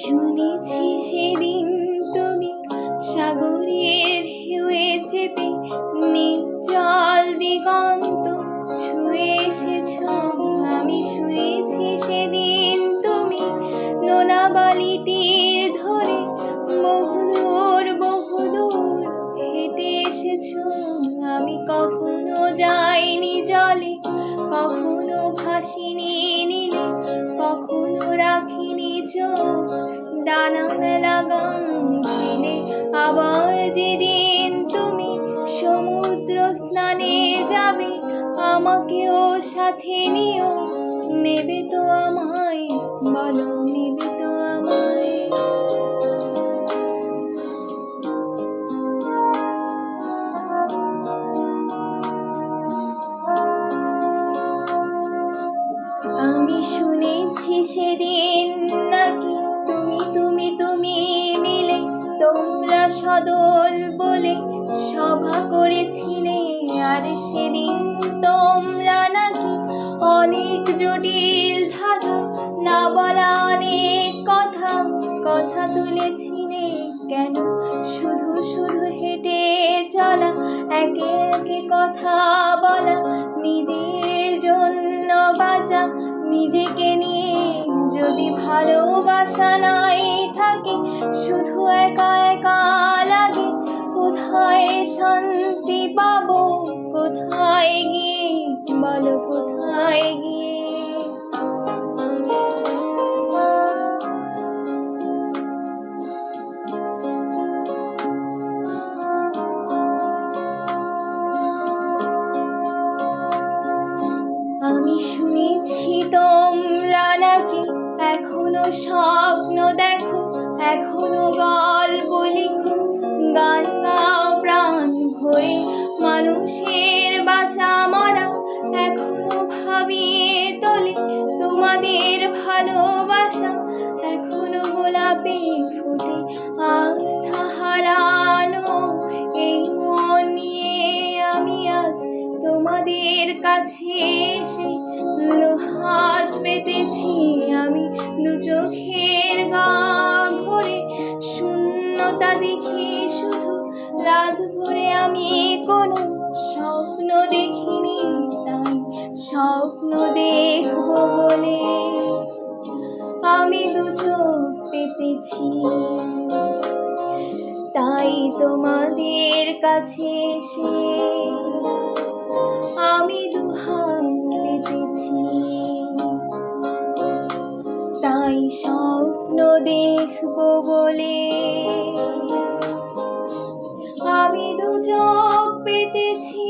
শুনেছি সেদিন তুমি সাগরের ঢেউয়ে চেপে নির্জল দিগন্ত ছুঁয়ে এসেছ। আমি শুনেছি সেদিন তুমি নোনা বালি তীর ধরে বহুদূর বহুদূর হেঁটে এসেছ। আমি কখনো যাইনি জলে, কখনো ভাসিনি নীলে, কখনো রাখিনি চোখ ডানা মেলা গান চিনে। আবার যেদিন তুমি সমুদ্র স্নানে যাবে, আমাকেও সাথে নিও, নেবে তো আমায়, বলো নেবে তো আমায়। আমি শুনেছি সেদিন নাকি তুমি মিলে তোমরা সদল বলে সভা করেছিলে। আর সেদিন তোমরা নাকি অনেক জটিল ধাঁধা না বলা অনেক কথা কথা তুলেছিলে। কেন শুধু শুধু হেঁটে চলা, একে একে কথা বলা, নিজের জন্য বাঁচা, নিজেকে নিয়ে যদি ভালোবাসা নাই থাকে, শুধু একা একা লাগে। কোথায় শান্তি পাবো, কোথায় গিয়ে, বলো কোথায় গিয়ে। আমি শুনেছি তোমরা নাকি এখনো স্বপ্ন দেখো, এখনো গল্প লিখো, গান গাও প্রাণ ভরে, মানুষের বাঁচা মরা এখনো ভাবিয়ে তোলে তোমাদের ভালোবাসা, এখনো গোলাপে ফোটে আস্থা হারানো এই মন নিয়ে। আমি আজ তোমাদের কাছে এসে হাত পেতেছি, আমি দু চোখের গান ভরে শূন্যতা দেখি শুধু। রাত ভরে আমি কোনো স্বপ্ন দেখিনি, তাই স্বপ্ন দেখবো বলে আমি দু চোখ পেতেছি। তাই তোমাদের কাছে এসে আমি দুহাত পেতেছি, তাই স্বপ্ন দেখবো বলে আমি দু চোখ পেতেছি।